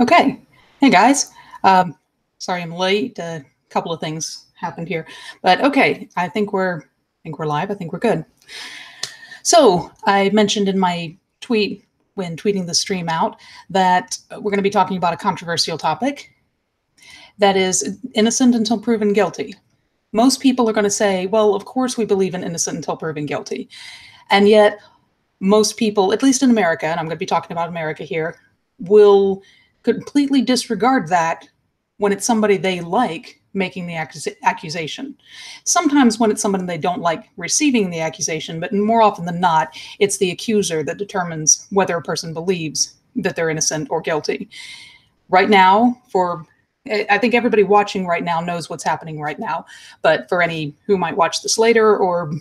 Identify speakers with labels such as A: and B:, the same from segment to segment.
A: Okay. Hey guys. Sorry I'm late. A couple of things happened here, but okay. I think we're live. I think we're good. So I mentioned in my tweet when tweeting the stream out that we're going to be talking about a controversial topic that is innocent until proven guilty. Most people are going to say, well, of course we believe in innocent until proven guilty. And yet most people, at least in America, and I'm going to be talking about America here, will completely disregard that when it's somebody they like making the accusation. Sometimes when it's somebody they don't like receiving the accusation, but more often than not, it's the accuser that determines whether a person believes that they're innocent or guilty. Right now, I think everybody watching right now knows what's happening right now, but for any who might watch this later or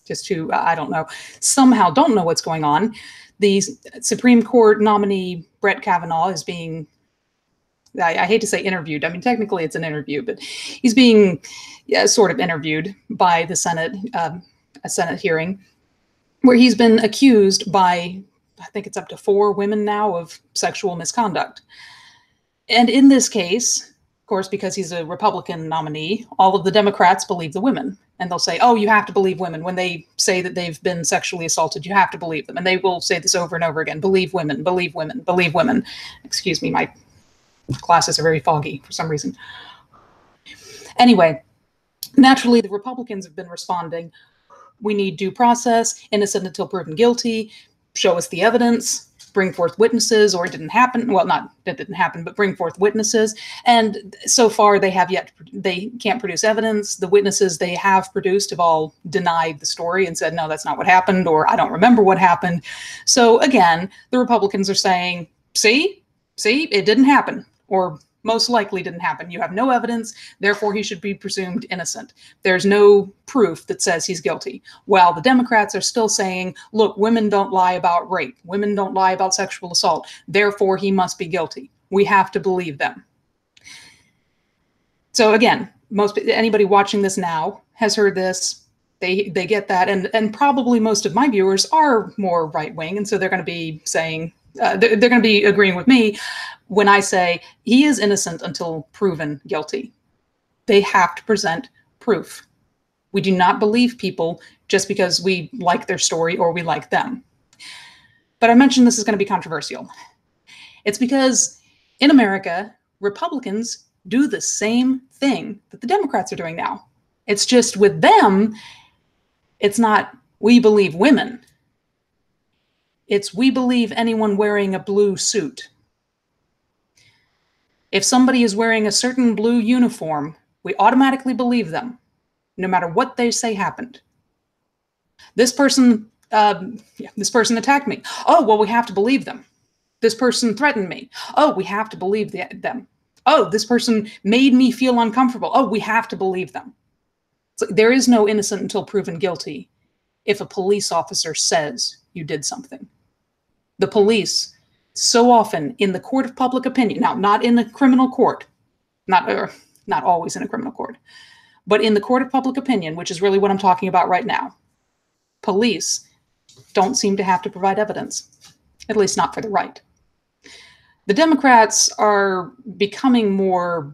A: just who, I don't know, somehow don't know what's going on, the Supreme Court nominee Brett Kavanaugh is being, I hate to say interviewed. I mean, technically it's an interview, but he's being sort of interviewed by the Senate, a Senate hearing, where he's been accused by, I think it's up to 4 women now, of sexual misconduct. And in this case, of course, because he's a Republican nominee, all of the Democrats believe the women. And they'll say, oh, you have to believe women. When they say that they've been sexually assaulted, you have to believe them. And they will say this over and over again, believe women, believe women, believe women. Excuse me, my glasses are very foggy for some reason. Anyway, naturally, the Republicans have been responding. We need due process, innocent until proven guilty, show us the evidence, bring forth witnesses, or it didn't happen. Well, not that didn't happen, but bring forth witnesses. And so far they can't produce evidence. The witnesses they have produced have all denied the story and said, no, that's not what happened, or I don't remember what happened. So again, the Republicans are saying, see, it didn't happen, or most likely didn't happen. You have no evidence, therefore he should be presumed innocent. There's no proof that says he's guilty. While the Democrats are still saying, look, women don't lie about rape. Women don't lie about sexual assault. Therefore, he must be guilty. We have to believe them. So again, anybody watching this now has heard this. They get that. And probably most of my viewers are more right-wing. And so they're going to be saying, they're going to be agreeing with me when I say he is innocent until proven guilty. They have to present proof. We do not believe people just because we like their story or we like them. But I mentioned this is going to be controversial. It's because in America, Republicans do the same thing that the Democrats are doing now. It's just with them, it's not we believe women. It's we believe anyone wearing a blue suit. If somebody is wearing a certain blue uniform, we automatically believe them, no matter what they say happened. This person attacked me. Oh, well, we have to believe them. This person threatened me. Oh, we have to believe them. Oh, this person made me feel uncomfortable. Oh, we have to believe them. So there is no innocent until proven guilty if a police officer says you did something. The police, so often in the court of public opinion, now not in the criminal court, not always in a criminal court, but in the court of public opinion, which is really what I'm talking about right now, police don't seem to have to provide evidence, at least not for the right. The Democrats are becoming more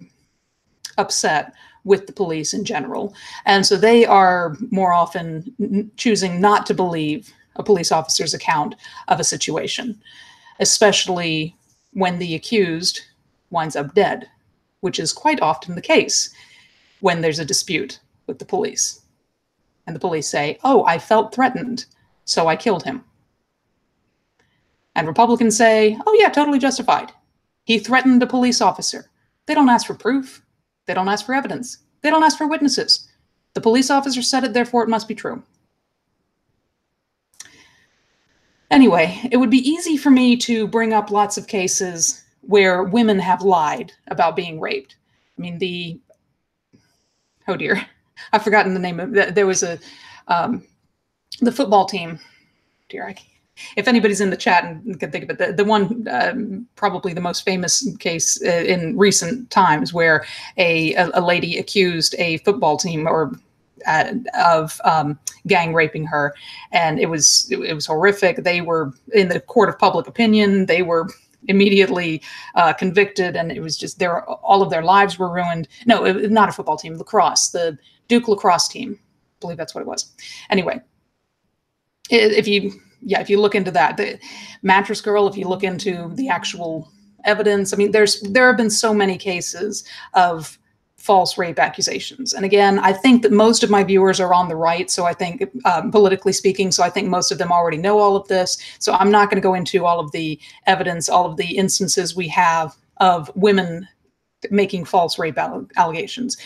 A: upset with the police in general, and so they are more often choosing not to believe a police officer's account of a situation, especially when the accused winds up dead, which is quite often the case when there's a dispute with the police. And the police say, oh, I felt threatened, so I killed him. And Republicans say, oh yeah, totally justified. He threatened a police officer. They don't ask for proof. They don't ask for evidence. They don't ask for witnesses. The police officer said it, therefore it must be true. Anyway, it would be easy for me to bring up lots of cases where women have lied about being raped. I mean, oh dear, I've forgotten the name of it. There was the football team. Dear, if anybody's in the chat and can think of it, the one probably the most famous case in recent times where a lady accused a football team of gang raping her, and it was horrific. They were in the court of public opinion. They were immediately convicted, and it was just all of their lives were ruined. No, not a football team, lacrosse, the Duke lacrosse team. I believe that's what it was. Anyway, if you look into that, the Mattress Girl, if you look into the actual evidence, I mean, there have been so many cases of false rape accusations. And again, I think that most of my viewers are on the right. So I think, politically speaking, so I think most of them already know all of this. So I'm not going to go into all of the evidence, all of the instances we have of women making false rape allegations.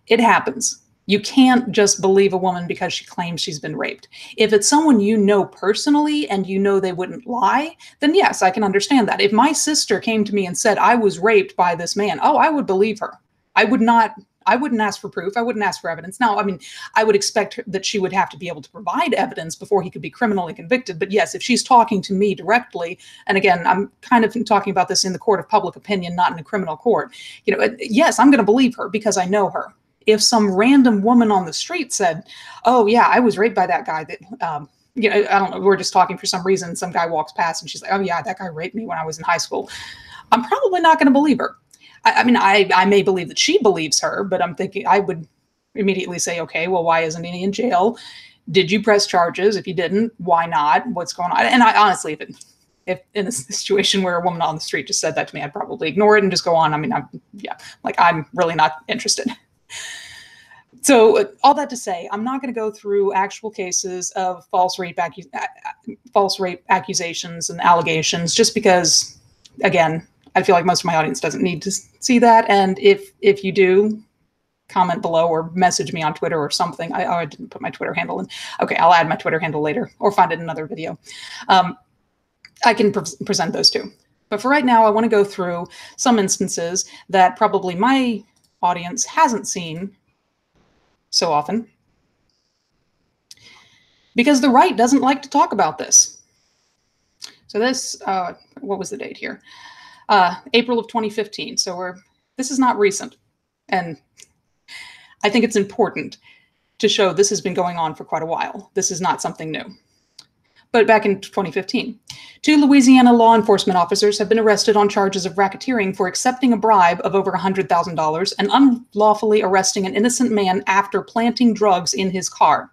A: It happens. You can't just believe a woman because she claims she's been raped. If it's someone you know personally and you know they wouldn't lie, then yes, I can understand that. If my sister came to me and said I was raped by this man, oh, I would believe her. I wouldn't ask for proof. I wouldn't ask for evidence. Now, I mean, I would expect that she would have to be able to provide evidence before he could be criminally convicted. But yes, if she's talking to me directly, and again, I'm kind of talking about this in the court of public opinion, not in a criminal court, yes, I'm going to believe her because I know her. If some random woman on the street said, oh yeah, I was raped by that guy that, I don't know, we're just talking for some reason, some guy walks past and she's like, oh yeah, that guy raped me when I was in high school, I'm probably not going to believe her. I mean, I may believe that she believes her, but I'm thinking I would immediately say, okay, well, why isn't he in jail? Did you press charges? If you didn't, why not? What's going on? And I honestly, if in a situation where a woman on the street just said that to me, I'd probably ignore it and just go on. I mean, I'm really not interested. So all that to say, I'm not going to go through actual cases of false rape accusations and allegations, just because, again, I feel like most of my audience doesn't need to see that. And if you do, comment below or message me on Twitter or something. I didn't put my Twitter handle in. Okay, I'll add my Twitter handle later or find it in another video. I can present those too. But for right now, I want to go through some instances that probably my audience hasn't seen so often, because the right doesn't like to talk about this. So this, what was the date here? April of 2015. So this is not recent. And I think it's important to show this has been going on for quite a while. This is not something new. But back in 2015, 2 Louisiana law enforcement officers have been arrested on charges of racketeering for accepting a bribe of over $100,000 and unlawfully arresting an innocent man after planting drugs in his car.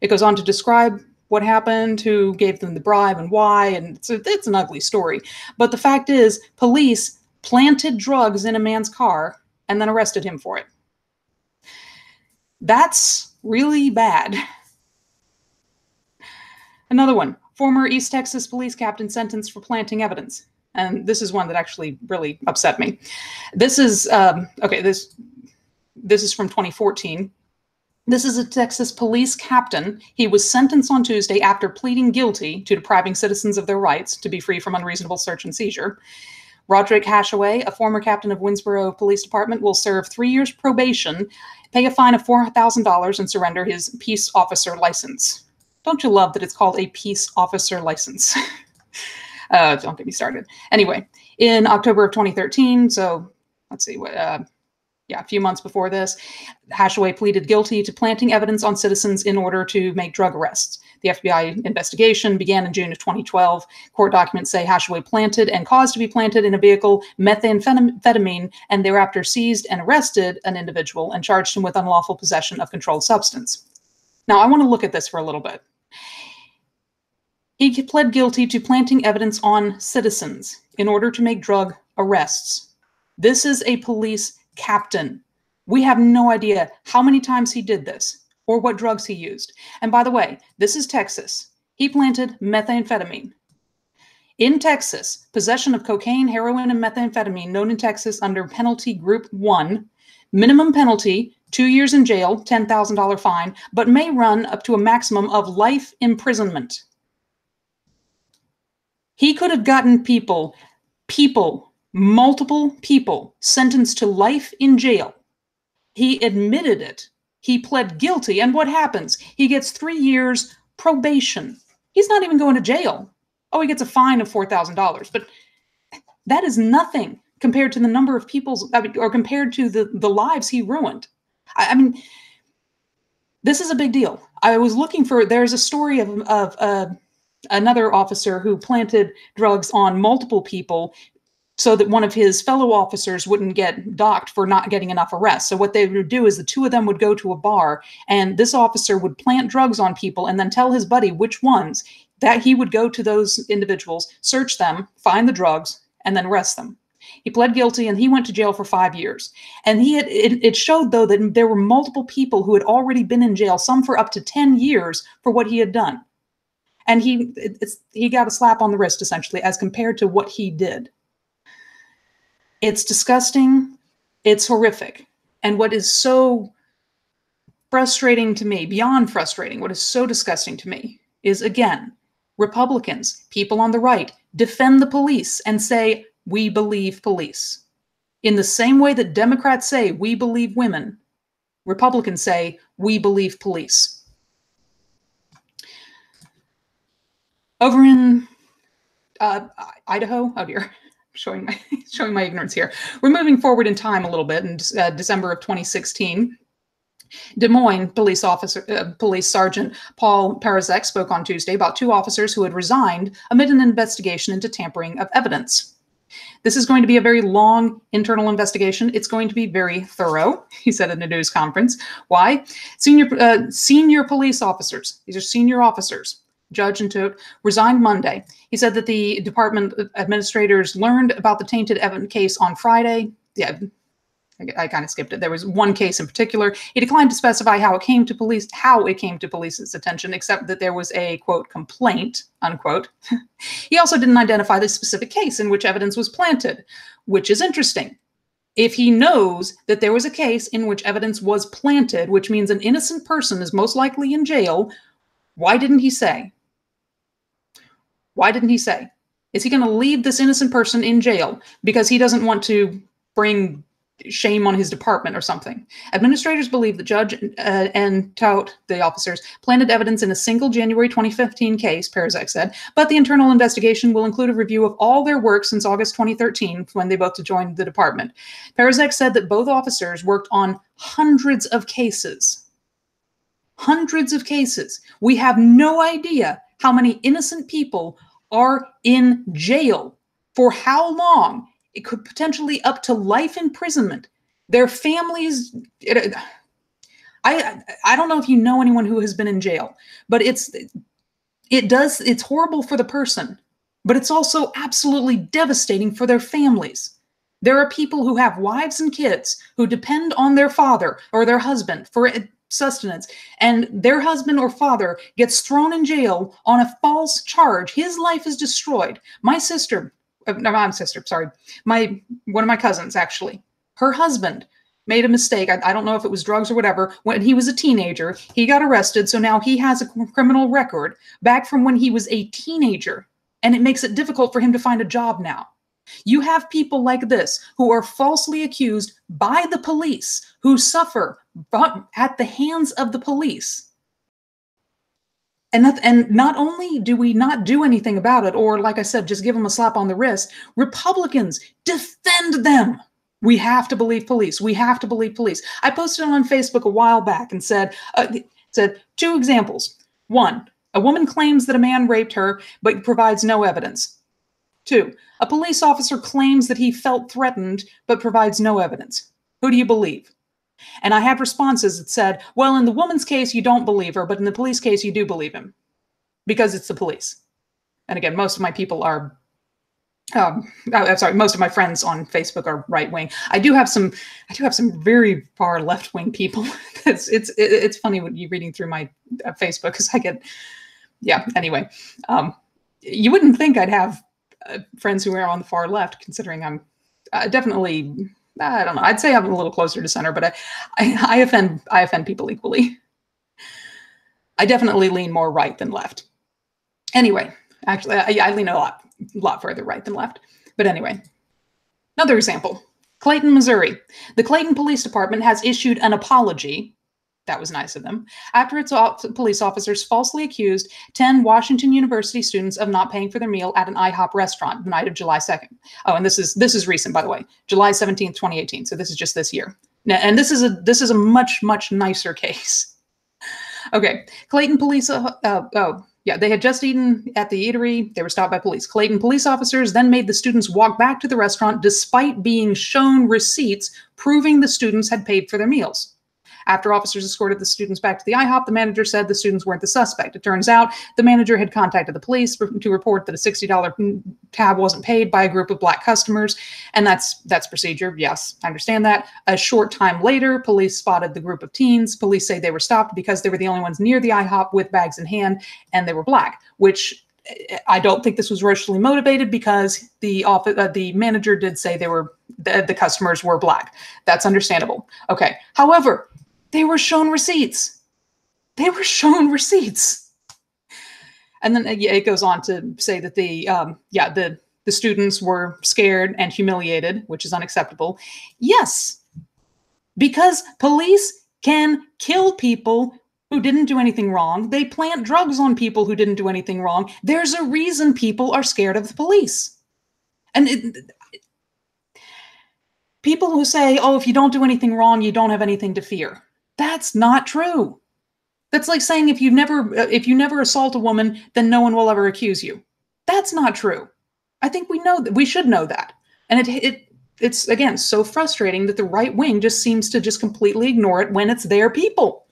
A: It goes on to describe what happened, who gave them the bribe and why, and it's an ugly story. But the fact is, police planted drugs in a man's car and then arrested him for it. That's really bad. Another one, former East Texas police captain sentenced for planting evidence. And this is one that actually really upset me. This is, this is from 2014. This is a Texas police captain. He was sentenced on Tuesday after pleading guilty to depriving citizens of their rights to be free from unreasonable search and seizure. Roderick Hashaway, a former captain of Winsboro Police Department, will serve 3 years probation, pay a fine of $4,000, and surrender his peace officer license. Don't you love that it's called a peace officer license? Don't get me started. Anyway, in October of 2013, so let's see, a few months before this, Hashaway pleaded guilty to planting evidence on citizens in order to make drug arrests. The FBI investigation began in June of 2012. Court documents say Hashaway planted and caused to be planted in a vehicle methamphetamine, and thereafter seized and arrested an individual and charged him with unlawful possession of controlled substance. Now, I want to look at this for a little bit. He pled guilty to planting evidence on citizens in order to make drug arrests. This is a police captain. We have no idea how many times he did this or what drugs he used. And by the way, this is Texas. He planted methamphetamine. In Texas, possession of cocaine, heroin, and methamphetamine, known in Texas under penalty group 1, minimum penalty, 2 years in jail, $10,000 fine, but may run up to a maximum of life imprisonment. He could have gotten multiple people sentenced to life in jail. He admitted it. He pled guilty. And what happens? He gets 3 years probation. He's not even going to jail. Oh, he gets a fine of $4,000. But that is nothing compared to the number of people, or compared to the lives he ruined. I mean, this is a big deal. I was looking for, there's a story of another officer who planted drugs on multiple people so that one of his fellow officers wouldn't get docked for not getting enough arrests. So what they would do is the two of them would go to a bar, and this officer would plant drugs on people and then tell his buddy which ones, that he would go to those individuals, search them, find the drugs, and then arrest them. He pled guilty and he went to jail for 5 years. And it showed, though, that there were multiple people who had already been in jail, some for up to 10 years, for what he had done. And he got a slap on the wrist, essentially, as compared to what he did. It's disgusting. It's horrific. And what is so frustrating to me, beyond frustrating, what is so disgusting to me is, again, Republicans, people on the right, defend the police and say, we believe police. In the same way that Democrats say, we believe women, Republicans say, we believe police. Over in Idaho, oh dear, showing my ignorance here. We're moving forward in time a little bit. In December of 2016, Des Moines police sergeant Paul Parazek spoke on Tuesday about 2 officers who had resigned amid an investigation into tampering of evidence. This is going to be a very long internal investigation. It's going to be very thorough, he said in a news conference. Why? Senior police officers, these are senior officers, Judge and Tote, resigned Monday. He said that the department administrators learned about the tainted evidence case on Friday. Yeah, I kind of skipped it. There was one case in particular. He declined to specify how it came to police's attention, except that there was a, quote, complaint, unquote. He also didn't identify the specific case in which evidence was planted, which is interesting. If he knows that there was a case in which evidence was planted, which means an innocent person is most likely in jail, why didn't he say? Why didn't he say? Is he going to leave this innocent person in jail because he doesn't want to bring shame on his department or something? Administrators believe the judge and Tout, the officers, planted evidence in a single January 2015 case, Parazek said, but the internal investigation will include a review of all their work since August 2013, when they both joined the department. Parazek said that both officers worked on hundreds of cases. Hundreds of cases. We have no idea how many innocent people are in jail, for how long. It could potentially up to life imprisonment. Their families, I don't know if you know anyone who has been in jail, but it's horrible for the person, but it's also absolutely devastating for their families. There are people who have wives and kids who depend on their father or their husband for sustenance, and their husband or father gets thrown in jail on a false charge. His life is destroyed. My sister, sorry. One of my cousins, actually, her husband made a mistake. I don't know if it was drugs or whatever. When he was a teenager, he got arrested. So now he has a criminal record back from when he was a teenager. And it makes it difficult for him to find a job now. You have people like this who are falsely accused by the police, who suffer at the hands of the police. And not only do we not do anything about it, or like I said, just give them a slap on the wrist, Republicans defend them. We have to believe police. We have to believe police. I posted on Facebook a while back and said 2 examples. 1, a woman claims that a man raped her, but provides no evidence. 2, a police officer claims that he felt threatened, but provides no evidence. Who do you believe? And I had responses that said, well, in the woman's case, you don't believe her, but in the police case, you do believe him because it's the police. And again, most of my people are, most of my friends on Facebook are right-wing. I do have some very far left-wing people. It's funny when you're reading through my Facebook because I get, yeah, anyway. You wouldn't think I'd have friends who are on the far left, considering I'm definitely, I don't know. I'd say I'm a little closer to center, but I offend people equally. I definitely lean more right than left. Anyway, actually, I lean a lot further right than left. But anyway, another example. Clayton, Missouri. The Clayton Police Department has issued an apology. That was nice of them. After its police officers falsely accused 10 Washington University students of not paying for their meal at an IHOP restaurant the night of July 2nd. Oh, and this is recent, by the way, July 17th, 2018. So this is just this year. Now, and this is a much nicer case. Okay, Clayton police. Yeah, they had just eaten at the eatery. They were stopped by police. Clayton police officers then made the students walk back to the restaurant despite being shown receipts proving the students had paid for their meals. After officers escorted the students back to the IHOP, the manager said the students weren't the suspect. It turns out the manager had contacted the police to report that a $60 tab wasn't paid by a group of black customers, and that's procedure. Yes, I understand that. A short time later, police spotted the group of teens. Police say they were stopped because they were the only ones near the IHOP with bags in hand, and they were black, which I don't think this was racially motivated because the manager did say the customers were black. That's understandable. Okay. However, they were shown receipts. They were shown receipts. And then it goes on to say that the students were scared and humiliated, which is unacceptable. Yes, because police can kill people who didn't do anything wrong. They plant drugs on people who didn't do anything wrong. There's a reason people are scared of the police. And people who say, oh, if you don't do anything wrong, you don't have anything to fear. That's not true. That's like saying if you never assault a woman, then no one will ever accuse you. That's not true. I think we should know that. And it's again so frustrating that the right wing just seems to just completely ignore it when it's their people.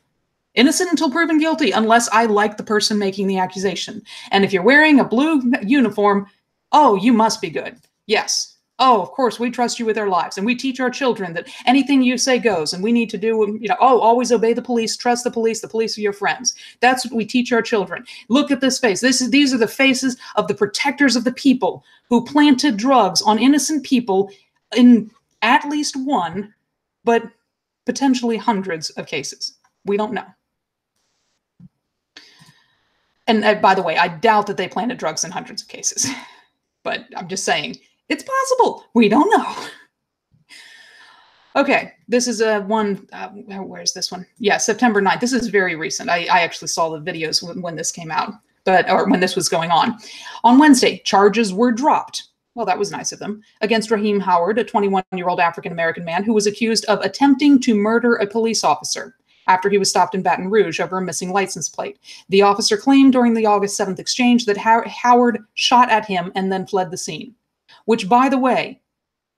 A: Innocent until proven guilty, unless I like the person making the accusation. And if you're wearing a blue uniform, oh, you must be good. Yes. Oh, of course, we trust you with our lives. And we teach our children that anything you say goes. And we need to do, always obey the police, trust the police are your friends. That's what we teach our children. Look at this face. These are the faces of the protectors of the people who planted drugs on innocent people in at least one, but potentially hundreds of cases. We don't know. And by the way, I doubt that they planted drugs in hundreds of cases. But I'm just saying, it's possible. We don't know. Okay, this is one. Where's this one? Yeah, September 9th. This is very recent. I actually saw the videos when this came out, or when this was going on. On Wednesday, charges were dropped. Well, that was nice of them. Against Raheem Howard, a 21-year-old African-American man who was accused of attempting to murder a police officer after he was stopped in Baton Rouge over a missing license plate. The officer claimed during the August 7th exchange that Howard shot at him and then fled the scene. Which, by the way,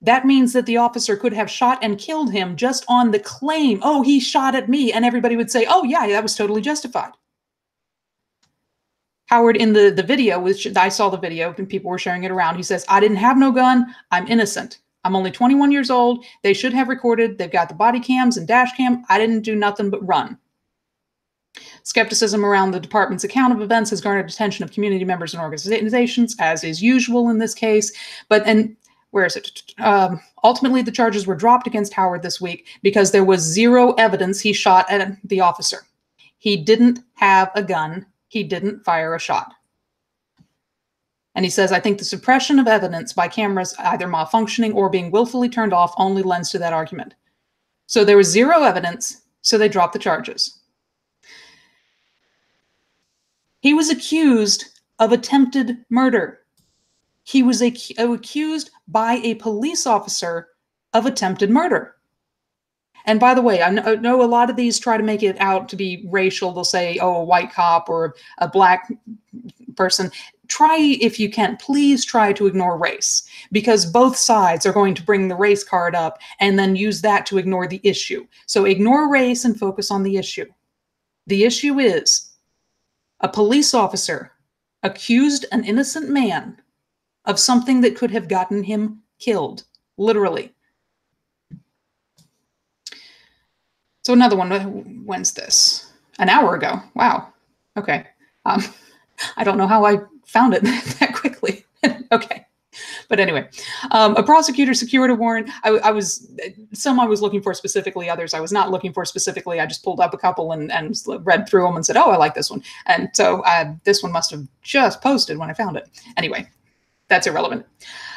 A: that means that the officer could have shot and killed him just on the claim, oh, he shot at me, and everybody would say, oh, yeah, that was totally justified. Howard, in the video, which I saw the video, and people were sharing it around, he says, I didn't have no gun, I'm innocent. I'm only 21 years old, they should have recorded, they've got the body cams and dash cam, I didn't do nothing but run. Skepticism around the department's account of events has garnered attention of community members and organizations, as is usual in this case. Where is it? Ultimately, the charges were dropped against Howard this week because there was zero evidence he shot at the officer. He didn't have a gun. He didn't fire a shot. And he says, I think the suppression of evidence by cameras either malfunctioning or being willfully turned off only lends to that argument. So there was zero evidence, so they dropped the charges. He was accused of attempted murder. He was accused by a police officer of attempted murder. And by the way, I know a lot of these try to make it out to be racial. They'll say, oh, a white cop or a black person. Try, if you can, please try to ignore race, because both sides are going to bring the race card up and then use that to ignore the issue. So ignore race and focus on the issue. The issue is a police officer accused an innocent man of something that could have gotten him killed, literally. So another one, when's this? An hour ago. Wow. Okay. I don't know how I found it that quickly. Okay. But anyway, a prosecutor secured a warrant. Some I was looking for specifically, others I was not looking for specifically. I just pulled up a couple and read through them and said, oh, I like this one. And so this one must have just posted when I found it. Anyway, that's irrelevant.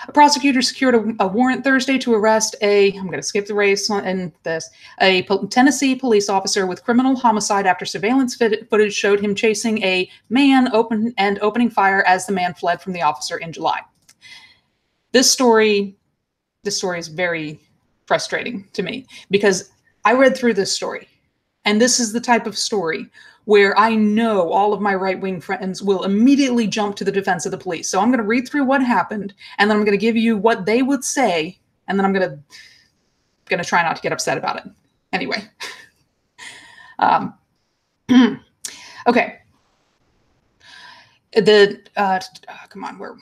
A: A prosecutor secured a warrant Thursday to arrest I'm going to skip the race in this, a Tennessee police officer with criminal homicide after surveillance footage showed him chasing a man opening fire as the man fled from the officer in July. This story is very frustrating to me because I read through this story And this is the type of story where I know all of my right-wing friends will immediately jump to the defense of the police. So I'm going to read through what happened, and then I'm going to give you what they would say, and then I'm going to try not to get upset about it. Anyway. Okay. Come on,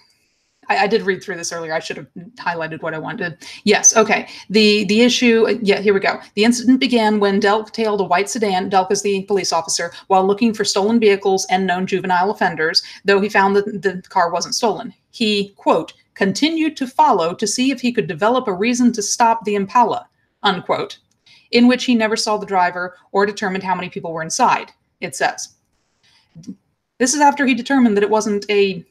A: I did read through this earlier. I should have highlighted what I wanted. Yes, okay. The issue, yeah, here we go. The incident began when Delk tailed a white sedan, Delk is the police officer, while looking for stolen vehicles and known juvenile offenders, though he found that the car wasn't stolen. He, quote, continued to follow to see if he could develop a reason to stop the Impala, unquote, in which he never saw the driver or determined how many people were inside, it says. This is after he determined that it wasn't the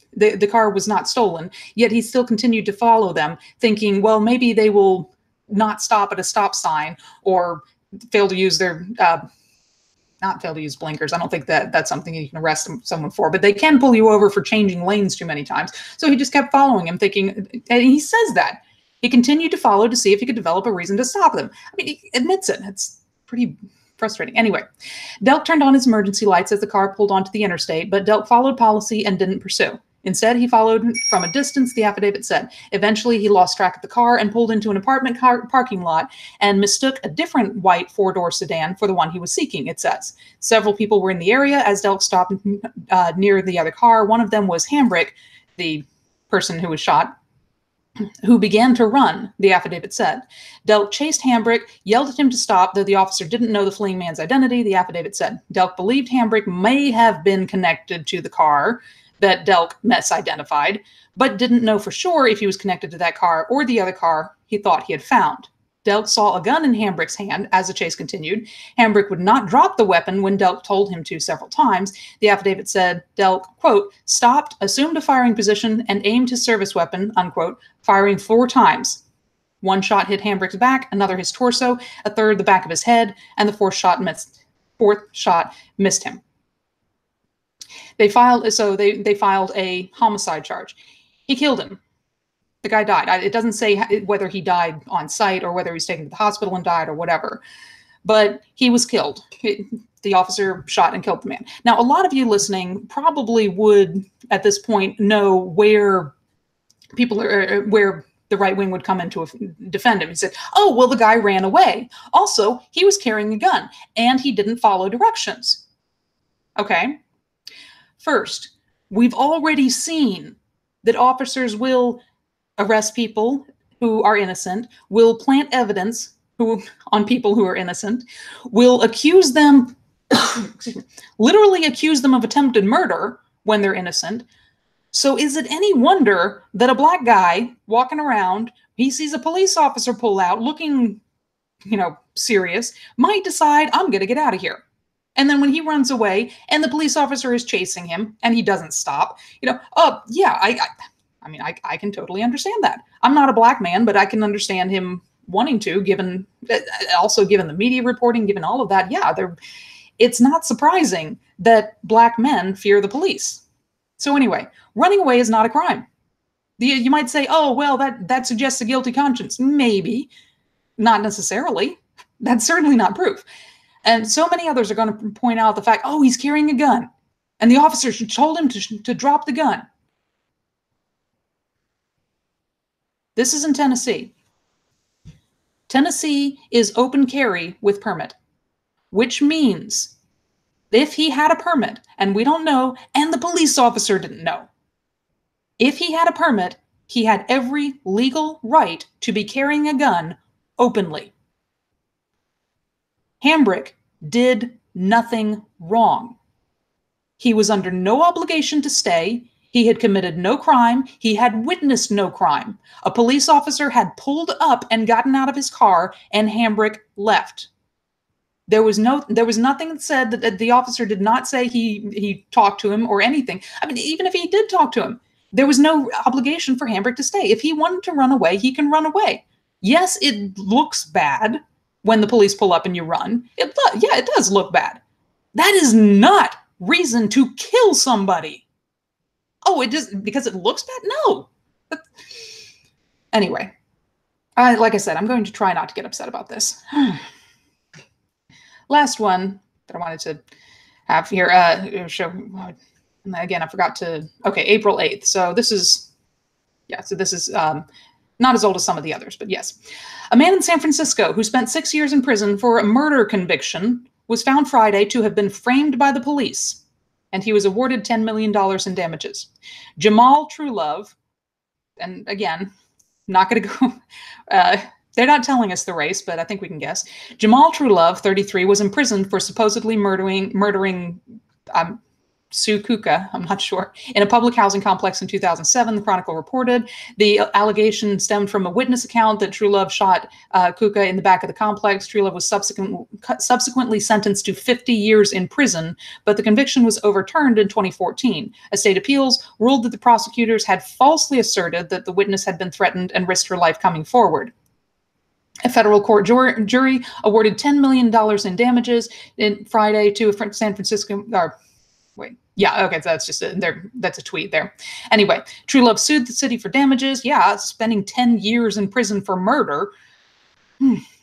A: car was not stolen, yet he still continued to follow them, thinking, well, maybe they will not stop at a stop sign or fail to use their, not fail to use blinkers. I don't think that's something you can arrest someone for, but they can pull you over for changing lanes too many times. So he just kept following him, thinking, and he says that. He continued to follow to see if he could develop a reason to stop them. I mean, he admits it. It's pretty frustrating. Anyway, Delk turned on his emergency lights as the car pulled onto the interstate, but Delk followed policy and didn't pursue. Instead, he followed from a distance, the affidavit said. Eventually, he lost track of the car and pulled into an apartment parking lot and mistook a different white four-door sedan for the one he was seeking, it says. Several people were in the area as Delk stopped near the other car. One of them was Hambrick, the person who was shot, who began to run, the affidavit said. Delk chased Hambrick, yelled at him to stop, though the officer didn't know the fleeing man's identity, the affidavit said. Delk believed Hambrick may have been connected to the car that Delk misidentified, but didn't know for sure if he was connected to that car or the other car he thought he had found. Delk saw a gun in Hambrick's hand as the chase continued. Hambrick would not drop the weapon when Delk told him to several times. The affidavit said Delk, quote, stopped, assumed a firing position, and aimed his service weapon, unquote, firing 4 times. One shot hit Hambrick's back, another his torso, a third the back of his head, and the fourth shot missed him. They filed a homicide charge. He killed him. The guy died. It doesn't say whether he died on site or whether he was taken to the hospital and died or whatever, but he was killed. The officer shot and killed the man. Now, a lot of you listening probably would, at this point, know where people are, where the right wing would come in to defend him. He said, oh, well, the guy ran away. Also, he was carrying a gun and he didn't follow directions. Okay. First, we've already seen that officers will arrest people who are innocent, will plant evidence on people who are innocent, will accuse them, literally accuse them of attempted murder when they're innocent. So is it any wonder that a black guy walking around, he sees a police officer pull out looking, serious, might decide, I'm going to get out of here. And then when he runs away and the police officer is chasing him and he doesn't stop, I can totally understand that. I'm not a black man, but I can understand him wanting to, given the media reporting, given all of that. Yeah, it's not surprising that black men fear the police. So anyway, running away is not a crime. You might say, oh, well, that suggests a guilty conscience. Maybe. Not necessarily. That's certainly not proof. And so many others are going to point out the fact, oh, he's carrying a gun. And the officer told him to drop the gun. This is in Tennessee. Tennessee is open carry with permit, which means if he had a permit, and we don't know, and the police officer didn't know, if he had a permit, he had every legal right to be carrying a gun openly. Hambrick did nothing wrong. He was under no obligation to stay. He had committed no crime. He had witnessed no crime. A police officer had pulled up and gotten out of his car, and Hambrick left. There was nothing that said that the officer did not say he talked to him or anything. I mean, even if he did talk to him, there was no obligation for Hambrick to stay. If he wanted to run away, he can run away. Yes, it looks bad when the police pull up and you run. Yeah, it does look bad. That is not reason to kill somebody. Oh, it does because it looks bad? No. Anyway, like I said, I'm going to try not to get upset about this. Last one. that I wanted to have here. Show again. I forgot to. Okay, April 8th. So this is So this is not as old as some of the others, but yes. A man in San Francisco who spent 6 years in prison for a murder conviction was found Friday to have been framed by the police, and he was awarded $10 million in damages. Jamal Truelove, and again, not going to go. They're not telling us the race, but I think we can guess. Jamal Truelove, 33, was imprisoned for supposedly murdering Sue Kuka, I'm not sure, in a public housing complex in 2007, the Chronicle reported. The allegation stemmed from a witness account that Truelove shot Kuka in the back of the complex. Truelove was subsequently sentenced to 50 years in prison, but the conviction was overturned in 2014. A state appeals ruled that the prosecutors had falsely asserted that the witness had been threatened and risked her life coming forward. A federal court jury awarded $10 million in damages Friday to a San Francisco... okay, so that's just that's a tweet there. Anyway, Truelove sued the city for damages. Yeah, spending 10 years in prison for murder.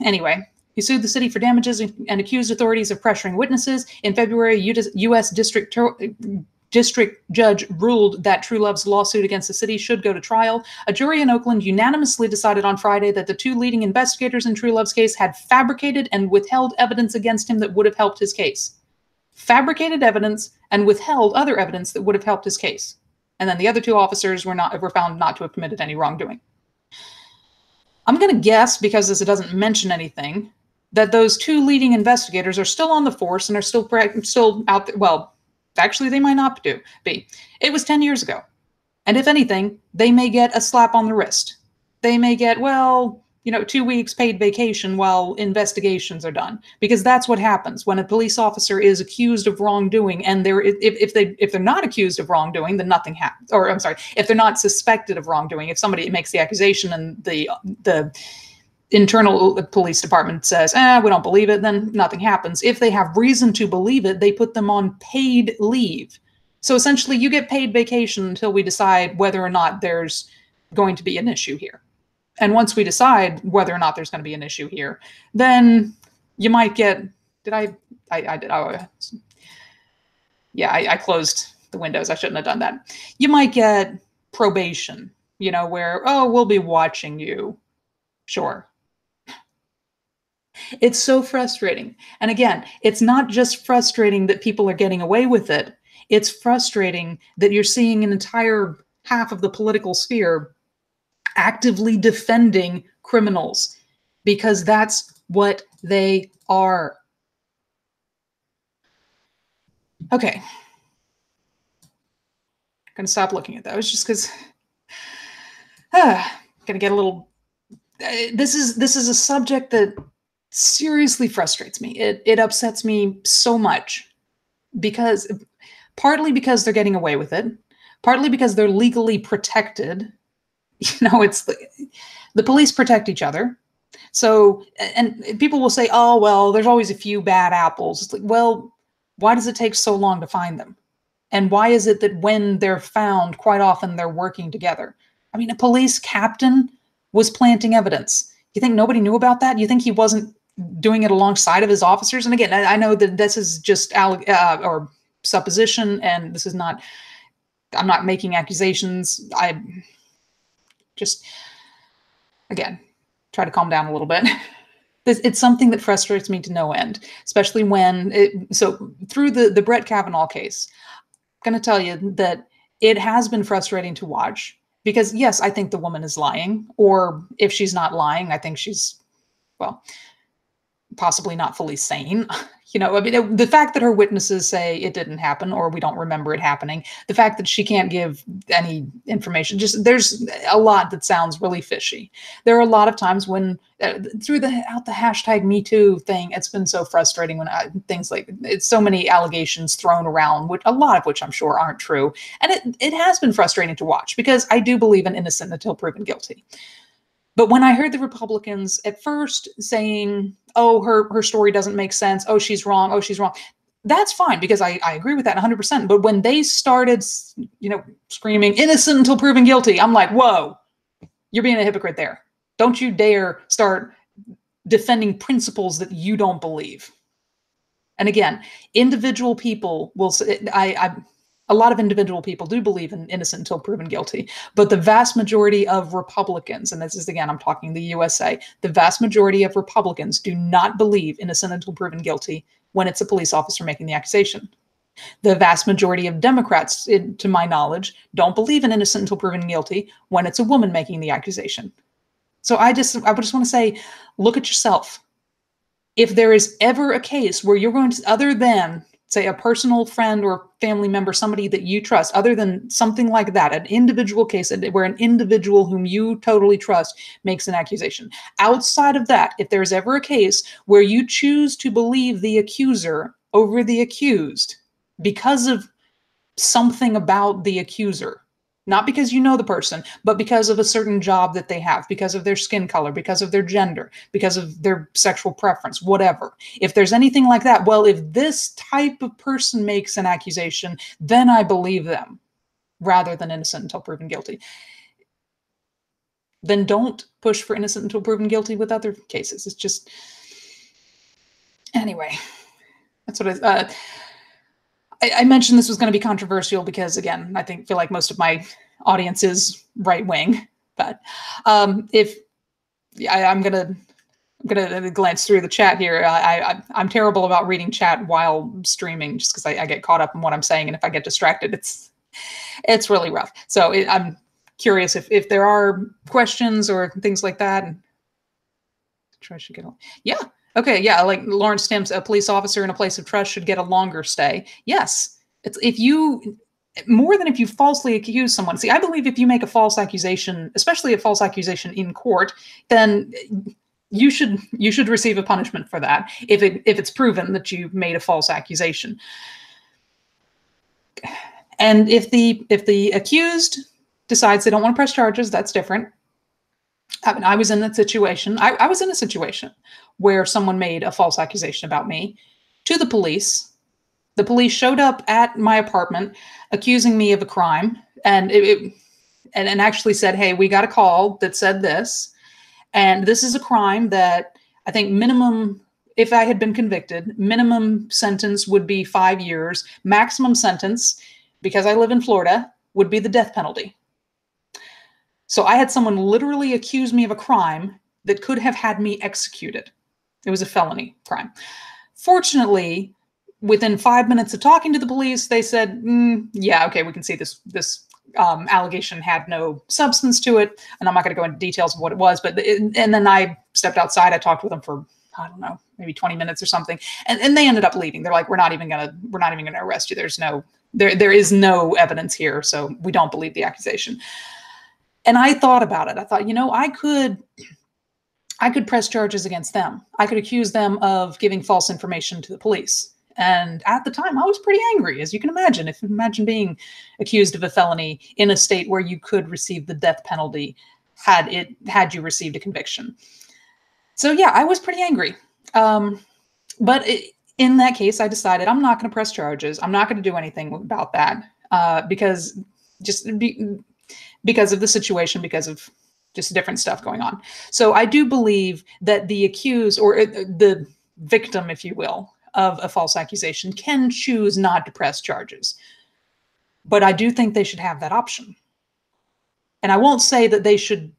A: Anyway, he sued the city for damages and accused authorities of pressuring witnesses. In February, U.S. District Judge ruled that Truelove's lawsuit against the city should go to trial. A jury in Oakland unanimously decided on Friday that the two leading investigators in Truelove's case had fabricated and withheld evidence against him that would have helped his case. Fabricated evidence and withheld other evidence that would have helped his case. And then the other two officers were found not to have committed any wrongdoing. I'm going to guess, because this doesn't mention anything, that those two leading investigators are still on the force and are still out there. Well, actually, they might not be. It was 10 years ago. And if anything, they may get a slap on the wrist. They may get, 2 weeks paid vacation while investigations are done, because that's what happens when a police officer is accused of wrongdoing. And if they're not accused of wrongdoing, then nothing happens. Or I'm sorry, if they're not suspected of wrongdoing, if somebody makes the accusation and the internal police department says, we don't believe it, then nothing happens. If they have reason to believe it, they put them on paid leave. So essentially, you get paid vacation until we decide whether or not there's going to be an issue here. And once we decide whether or not there's going to be an issue here, then you might get, I closed the windows. I shouldn't have done that. You might get probation, where, we'll be watching you. Sure. It's so frustrating. And again, it's not just frustrating that people are getting away with it. It's frustrating that you're seeing an entire half of the political sphere actively defending criminals, because that's what they are. Okay. I'm going to stop looking at those just because I'm going to get a little... This is a subject that seriously frustrates me. It upsets me so much, because partly because they're getting away with it, partly because they're legally protected. It's the police protect each other. So, and people will say, there's always a few bad apples. It's like, well, why does it take so long to find them? And why is it that when they're found, quite often they're working together? I mean, a police captain was planting evidence. You think nobody knew about that? You think he wasn't doing it alongside of his officers? And again, I know that this is just or supposition, and this is not, I'm not making accusations. I just, again, try to calm down a little bit. It's something that frustrates me to no end, especially when through the Brett Kavanaugh case, I'm going to tell you that it has been frustrating to watch, because yes, I think the woman is lying, or if she's not lying, I think she's, possibly not fully sane. The fact that her witnesses say it didn't happen, or we don't remember it happening, the fact that she can't give any information, there's a lot that sounds really fishy. There are a lot of times when through the hashtag Me Too thing, it's been so frustrating when things like, it's so many allegations thrown around, a lot of which I'm sure aren't true. And it has been frustrating to watch, because I do believe in innocent until proven guilty. But when I heard the Republicans at first saying, her story doesn't make sense, she's wrong, that's fine, because I agree with that 100%. But when they started, screaming innocent until proven guilty, I'm like, whoa, you're being a hypocrite there. Don't you dare start defending principles that you don't believe. And again, individual people will say, a lot of individual people do believe in innocent until proven guilty, but the vast majority of Republicans, and this is, again, I'm talking the USA, the vast majority of Republicans do not believe innocent until proven guilty when it's a police officer making the accusation. The vast majority of Democrats, to my knowledge, don't believe in innocent until proven guilty when it's a woman making the accusation. So I just want to say, look at yourself. If there is ever a case where you're going to, other than, say, a personal friend or family member, somebody that you trust, other than something like that, an individual case where an individual whom you totally trust makes an accusation. Outside of that, if there's ever a case where you choose to believe the accuser over the accused because of something about the accuser, not because you know the person, but because of a certain job that they have, because of their skin color, because of their gender, because of their sexual preference, whatever. If there's anything like that, well, if this type of person makes an accusation, then I believe them, rather than innocent until proven guilty. Then don't push for innocent until proven guilty with other cases. It's just, anyway, that's what I mentioned this was going to be controversial because, again, I feel like most of my audience is right wing. But if I'm gonna glance through the chat here, I'm terrible about reading chat while streaming, just because I get caught up in what I'm saying, and if I get distracted, it's really rough. So I'm curious if there are questions or things like that. And try to get on. Yeah. Okay, yeah, like Lawrence Timms, a police officer in a place of trust should get a longer stay. Yes, it's more than if you falsely accuse someone. See, I believe if you make a false accusation, especially a false accusation in court, then you should receive a punishment for that if it's proven that you made a false accusation. And if the accused decides they don't want to press charges, that's different. I mean, I was in that situation. I was in a situation where someone made a false accusation about me to the police. The police showed up at my apartment accusing me of a crime, and and actually said, hey, we got a call that said this, and this is a crime that I think minimum, if I had been convicted, minimum sentence would be 5 years. Maximum sentence, because I live in Florida, would be the death penalty. So I had someone literally accuse me of a crime that could have had me executed. It was a felony crime. Fortunately, within 5 minutes of talking to the police, they said, yeah, okay, we can see this allegation had no substance to it. And I'm not going to go into details of what it was, but and then I stepped outside. I talked with them for, I don't know, maybe 20 minutes or something. And they ended up leaving. They're like, we're not even going to arrest you. There is no evidence here. So we don't believe the accusation. And I thought about it. I thought, I could press charges against them. I could accuse them of giving false information to the police. And at the time, I was pretty angry, as you can imagine. Imagine being accused of a felony in a state where you could receive the death penalty had you received a conviction. So yeah, I was pretty angry. But in that case, I decided I'm not going to press charges. I'm not going to do anything about that because of the situation, because of just different stuff going on. So I do believe that the accused, or the victim, if you will, of a false accusation can choose not to press charges. But I do think they should have that option. And I won't say that they should,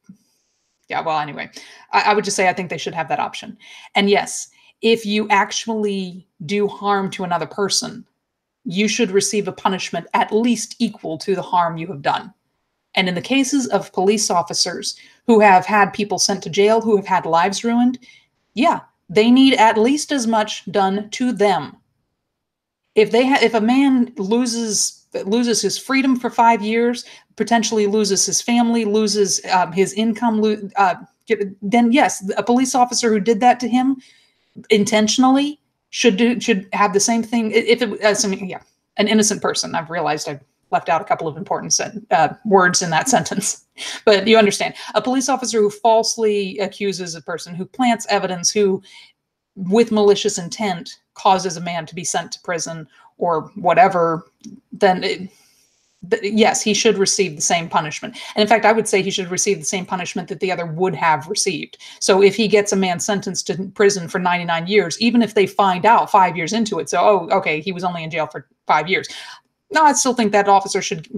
A: anyway, I would just say I think they should have that option. And yes, if you actually do harm to another person, you should receive a punishment at least equal to the harm you have done. And in the cases of police officers who have had people sent to jail, who have had lives ruined, yeah, they need at least as much done to them. If a man loses his freedom for 5 years, potentially loses his family, loses his income, then yes, a police officer who did that to him intentionally should have the same thing. If it, an innocent person. I've realized I've left out a couple of important words in that sentence, but you understand. A police officer who falsely accuses a person, who plants evidence, who, with malicious intent, causes a man to be sent to prison or whatever, then yes, he should receive the same punishment. And in fact, I would say he should receive the same punishment that the other would have received. So if he gets a man sentenced to prison for 99 years, even if they find out 5 years into it, so, oh, okay, he was only in jail for 5 years. No, I still think that officer should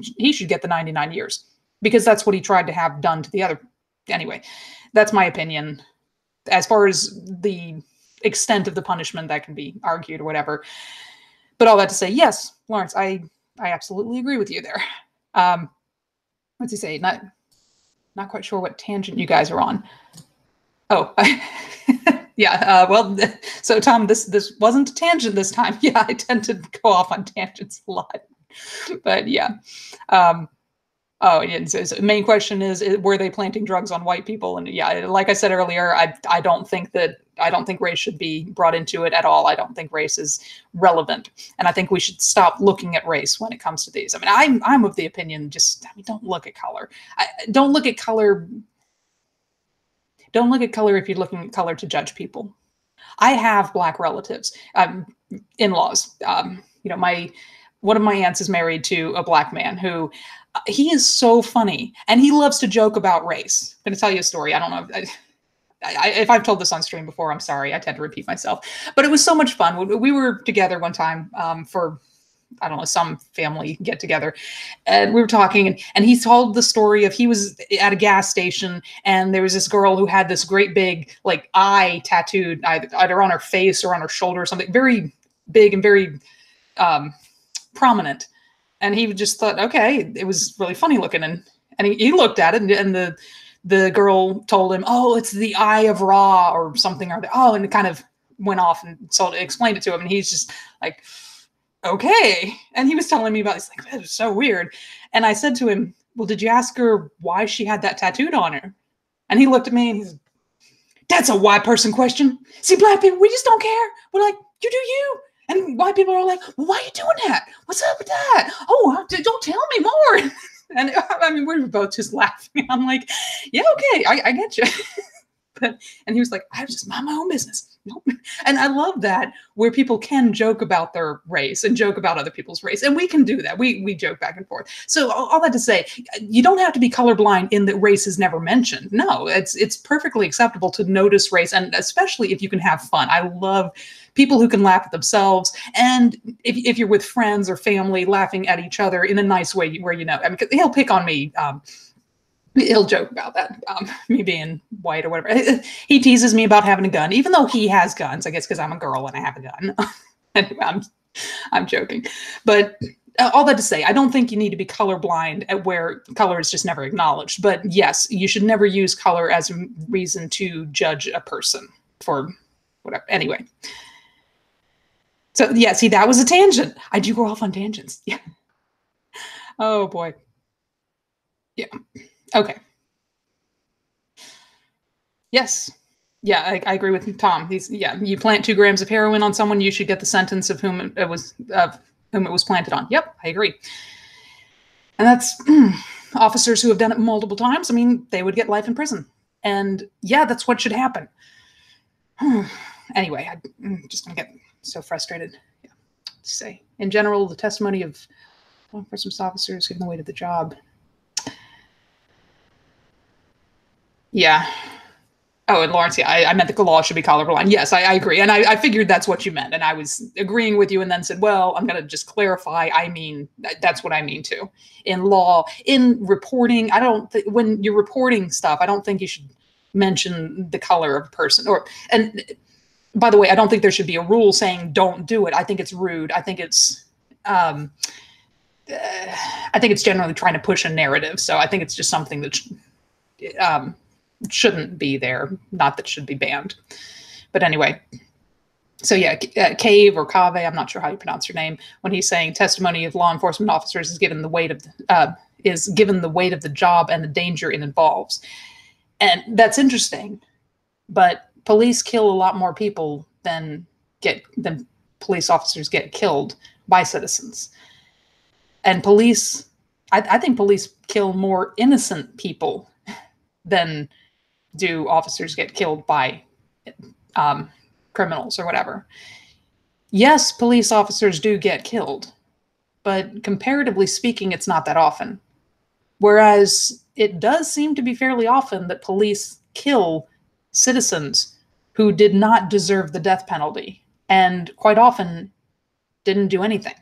A: get the 99 years because that's what he tried to have done to the other. Anyway, that's my opinion. As far as the extent of the punishment, that can be argued or whatever. But all that to say, yes, Lawrence, I absolutely agree with you there. What's he say? Not quite sure what tangent you guys are on. Oh, yeah. Well, so Tom, this wasn't a tangent this time. Yeah, I tend to go off on tangents a lot, but yeah. Oh, and so the main question is, were they planting drugs on white people? And yeah, like I said earlier, I don't think race should be brought into it at all. I don't think race is relevant, and I think we should stop looking at race when it comes to these. I mean, I'm of the opinion, don't look at color. Don't look at color. Don't look at color if you're looking at color to judge people. I have black relatives, in-laws. One of my aunts is married to a black man who. He is so funny, and he loves to joke about race. I'm going to tell you a story. I don't know if I've told this on stream before. I'm sorry. I tend to repeat myself. But it was so much fun. We were together one time for, I don't know, some family get-together. And we were talking, and he told the story of he was at a gas station, and there was this girl who had this great big, like, eye tattooed either on her face or on her shoulder or something, very big and very prominent. And he just thought, okay, it was really funny looking. And he looked at it, and the girl told him, oh, it's the Eye of Ra or something. And it kind of went off and explained it to him. And he's just like, okay. And he was telling me about, it's like, that is so weird. And I said to him, well, did you ask her why she had that tattooed on her? And he looked at me and he's, that's a white person question. See, black people, we just don't care. We're like, you do you. And white people are like, well, why are you doing that? What's up with that? Oh, don't tell me more. And I mean, we were both just laughing. I'm like, yeah, okay, I get you. And he was like, I just mind my own business. Nope. And I love that, where people can joke about their race and joke about other people's race. And we can do that. We joke back and forth. So all that to say, you don't have to be colorblind in that race is never mentioned. No, it's perfectly acceptable to notice race, and especially if you can have fun. I love people who can laugh at themselves. And if you're with friends or family, laughing at each other in a nice way where, I mean, he'll pick on me. He'll joke about that, me being white or whatever. He teases me about having a gun, even though he has guns, I guess, because I'm a girl and I have a gun. Anyway, I'm joking. But all that to say, I don't think you need to be colorblind at where color is just never acknowledged. But yes, you should never use color as a reason to judge a person for whatever. Anyway. So yeah, see, that was a tangent. I do go off on tangents. Yeah. Oh boy. Yeah. Okay. Yes. Yeah, I agree with Tom. You plant 2 grams of heroin on someone, you should get the sentence of whom it was planted on. Yep, I agree. And that's officers who have done it multiple times. I mean, they would get life in prison. And yeah, that's what should happen. Anyway, I'm just gonna get so frustrated. Yeah. To say, in general, the testimony of law enforcement officers given the weight of the job. Yeah. Oh, and Lawrence, yeah, I meant the law should be colorblind. Yes, I agree. And I figured that's what you meant. And I was agreeing with you and then said, well, I'm going to just clarify. I mean, that's what I mean too. In law, in reporting, when you're reporting stuff, I don't think you should mention the color of a person. And by the way, I don't think there should be a rule saying don't do it. I think it's rude. I think it's generally trying to push a narrative. So I think it's just something that shouldn't be there, not that should be banned. But anyway, so yeah, Cave or Cave, I'm not sure how you pronounce your name, when he's saying testimony of law enforcement officers is given the weight of the job and the danger it involves. And that's interesting, but police kill a lot more people than police officers get killed by citizens. And I think police kill more innocent people than do officers get killed by criminals or whatever. Yes, police officers do get killed, but comparatively speaking, it's not that often. Whereas it does seem to be fairly often that police kill citizens who did not deserve the death penalty, and quite often didn't do anything,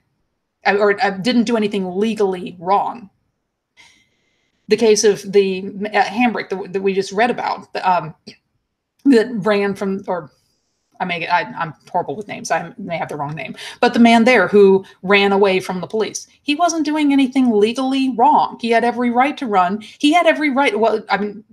A: or didn't do anything legally wrong. The case of the handbrake that we just read about, that ran from, or I'm horrible with names. I may have the wrong name, but the man there who ran away from the police, he wasn't doing anything legally wrong. He had every right to run. He had every right. Well, I mean,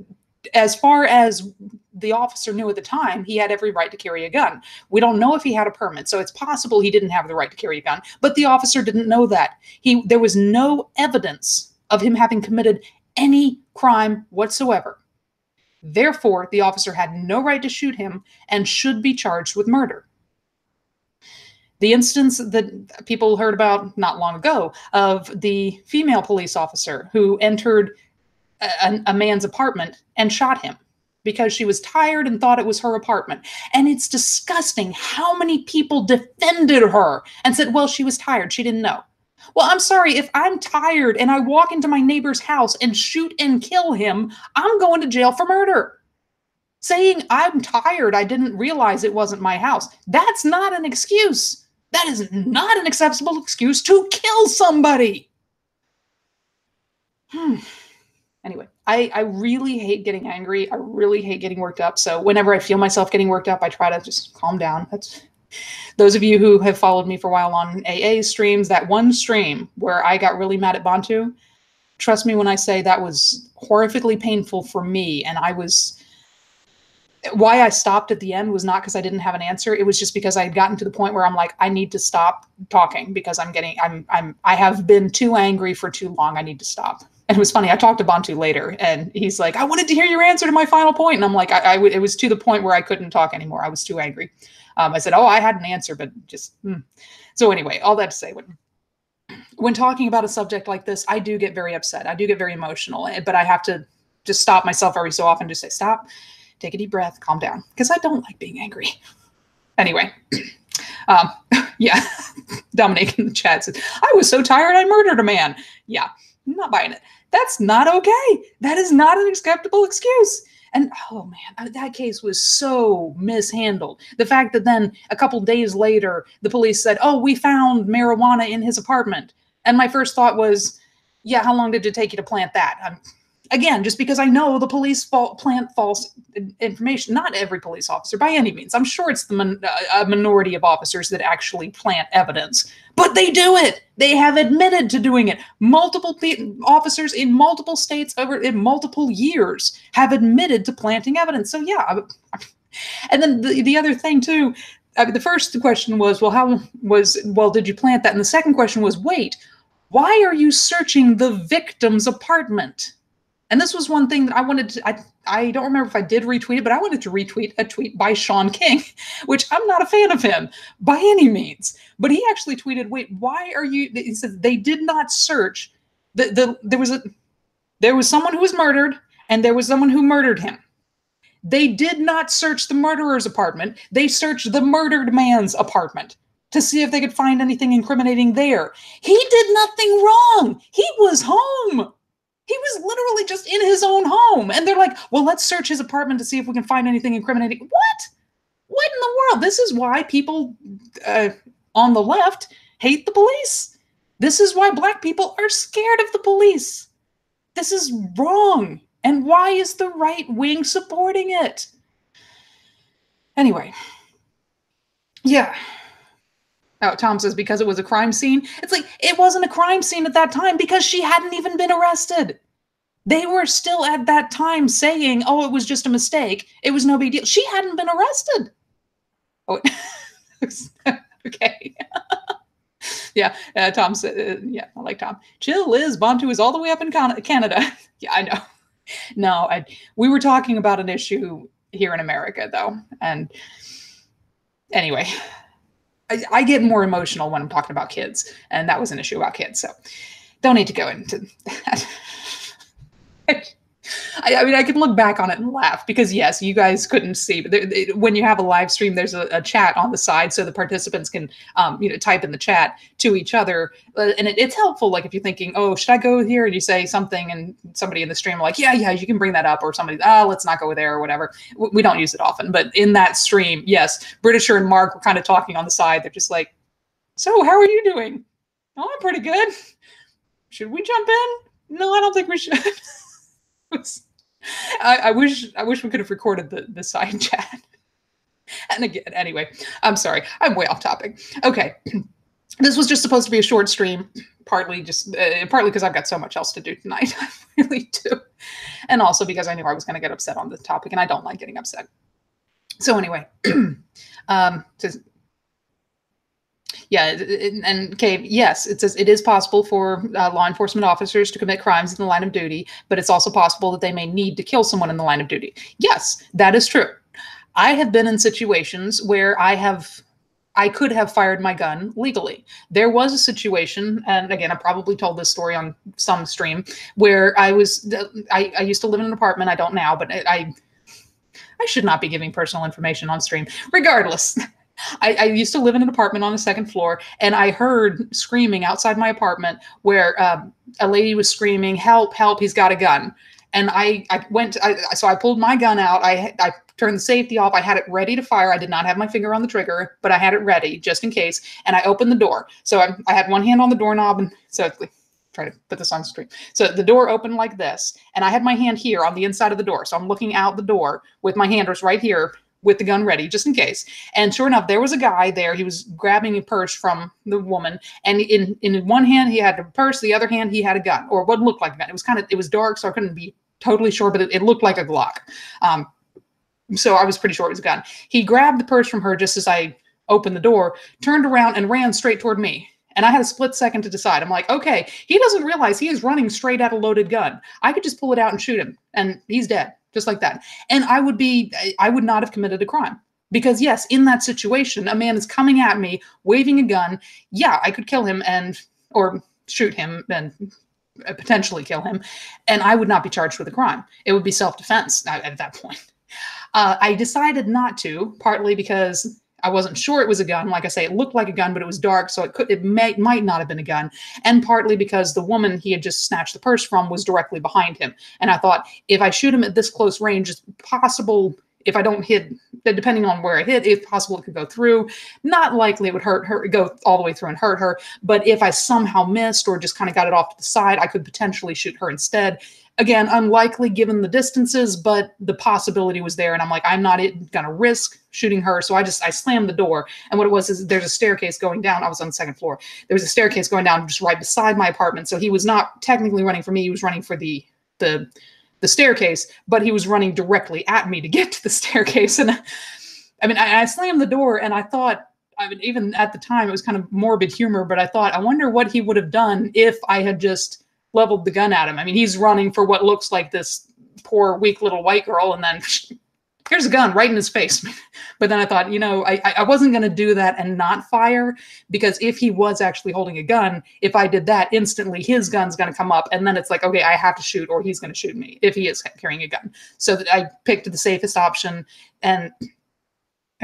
A: as far as the officer knew at the time, he had every right to carry a gun. We don't know if he had a permit, so it's possible he didn't have the right to carry a gun, but the officer didn't know that. There was no evidence of him having committed any crime whatsoever. Therefore, the officer had no right to shoot him and should be charged with murder. The instance that people heard about not long ago of the female police officer who entered a man's apartment and shot him because she was tired and thought it was her apartment. And it's disgusting how many people defended her and said, well, she was tired. She didn't know. Well, I'm sorry, if I'm tired and I walk into my neighbor's house and shoot and kill him, I'm going to jail for murder. Saying I'm tired, I didn't realize it wasn't my house, that's not an excuse. That is not an acceptable excuse to kill somebody. Anyway, I really hate getting angry. I really hate getting worked up. So whenever I feel myself getting worked up, I try to just calm down. That's those of you who have followed me for a while on AA streams, that one stream where I got really mad at Bantu, trust me when I say that was horrifically painful for me. And why I stopped at the end was not because I didn't have an answer. It was just because I had gotten to the point where I'm like, I need to stop talking because I have been too angry for too long. I need to stop. And it was funny. I talked to Bantu later and he's like, I wanted to hear your answer to my final point. And I'm like, it was to the point where I couldn't talk anymore. I was too angry. I said, oh, I had an answer, but just, So anyway, all that to say, when talking about a subject like this, I do get very upset. I do get very emotional, but I have to just stop myself every so often to say, stop, take a deep breath, calm down, because I don't like being angry. Anyway, yeah, Dominic in the chat says, I was so tired I murdered a man. Yeah, I'm not buying it. That's not okay. That is not an acceptable excuse. And oh man, that case was so mishandled. The fact that then a couple days later, the police said, oh, we found marijuana in his apartment. And my first thought was, yeah, how long did it take you to plant that? Again, just because I know the police plant false information. Not every police officer by any means. I'm sure it's a minority of officers that actually plant evidence, but they do it. They have admitted to doing it. Multiple officers in multiple states in multiple years have admitted to planting evidence. So yeah. And then the other thing too, the first question was, well, did you plant that? And the second question was, wait, why are you searching the victim's apartment? And this was one thing that I wanted to, I don't remember if I did retweet it, but I wanted to retweet a tweet by Sean King, which I'm not a fan of him by any means. But he actually tweeted, wait, why are you, he said they did not search, there was someone who was murdered and there was someone who murdered him. They did not search the murderer's apartment. They searched the murdered man's apartment to see if they could find anything incriminating there. He did nothing wrong. He was home. He was literally just in his own home. And they're like, well, let's search his apartment to see if we can find anything incriminating. What? What in the world? This is why people on the left hate the police. This is why Black people are scared of the police. This is wrong. And why is the right wing supporting it? Anyway. Yeah. Oh, Tom says, because it was a crime scene. It's like, it wasn't a crime scene at that time because she hadn't even been arrested. They were still at that time saying, oh, it was just a mistake. It was no big deal. She hadn't been arrested. Oh, okay. Yeah, Tom said, yeah, I like Tom. Chill, Liz. Bantu is all the way up in Canada. Yeah, I know. No, we were talking about an issue here in America, though. And anyway, I get more emotional when I'm talking about kids, and that was an issue about kids, so don't need to go into that. I mean, I can look back on it and laugh because yes, you guys couldn't see, but when you have a live stream, there's a chat on the side so the participants can, type in the chat to each other, and it's helpful. Like if you're thinking, oh, should I go here? And you say something, and somebody in the stream like, yeah, you can bring that up, or somebody, oh, let's not go there or whatever. We don't use it often, but in that stream, yes, Britisher and Mark were kind of talking on the side. They're just like, so how are you doing? Oh, I'm pretty good. Should we jump in? No, I don't think we should. I wish we could have recorded the side chat. And again, anyway, I'm sorry, I'm way off topic. Okay, this was just supposed to be a short stream, partly because I've got so much else to do tonight. I really do, and also because I knew I was going to get upset on the topic, and I don't like getting upset. So anyway, yeah, and okay, yes, it says it is possible for law enforcement officers to commit crimes in the line of duty, but it's also possible that they may need to kill someone in the line of duty. Yes, that is true. I have been in situations where I could have fired my gun legally. There was a situation, and again, I probably told this story on some stream, where I used to live in an apartment. I don't now, but I should not be giving personal information on stream. Regardless, I used to live in an apartment on the second floor, and I heard screaming outside my apartment where a lady was screaming, help, help, he's got a gun. And so I pulled my gun out. I turned the safety off. I had it ready to fire. I did not have my finger on the trigger, but I had it ready just in case. And I opened the door. So I had one hand on the doorknob, and so try to put this on screen. So the door opened like this, and I had my hand here on the inside of the door. So I'm looking out the door with my hand right here, with the gun ready, just in case. And sure enough, there was a guy there. He was grabbing a purse from the woman. And in one hand, he had a purse. The other hand, he had a gun, or what looked like a gun. It was dark, so I couldn't be totally sure, but it looked like a Glock. So I was pretty sure it was a gun. He grabbed the purse from her just as I opened the door, turned around and ran straight toward me. And I had a split second to decide. I'm like, okay, he doesn't realize he is running straight at a loaded gun. I could just pull it out and shoot him, and he's dead. Just like that. And I would not have committed a crime. Because yes, in that situation, a man is coming at me, waving a gun. Yeah, I could kill him or shoot him and potentially kill him. And I would not be charged with a crime. It would be self-defense at that point. I decided not to, partly because I wasn't sure it was a gun. Like I say, it looked like a gun, but it was dark, so it might not have been a gun. And partly because the woman he had just snatched the purse from was directly behind him. And I thought, if I shoot him at this close range, it's possible, if I don't hit, depending on where I hit, it's possible it could go through. Not likely it would hurt her, go all the way through and hurt her. But if I somehow missed or just kind of got it off to the side, I could potentially shoot her instead. Again, unlikely given the distances, but the possibility was there. And I'm like, I'm not going to risk shooting her. So I slammed the door. And what it was is there's a staircase going down. I was on the second floor. There was a staircase going down just right beside my apartment. So he was not technically running for me. He was running for the staircase, but he was running directly at me to get to the staircase. And I mean, I slammed the door, and I thought, I mean, even at the time, it was kind of morbid humor, but I thought, I wonder what he would have done if I had just leveled the gun at him. I mean, he's running for what looks like this poor, weak little white girl, and then here's a gun right in his face. But then I thought, I wasn't going to do that and not fire, because if he was actually holding a gun, if I did that, instantly his gun's going to come up, and then it's like, okay, I have to shoot, or he's going to shoot me if he is carrying a gun. So that I picked the safest option and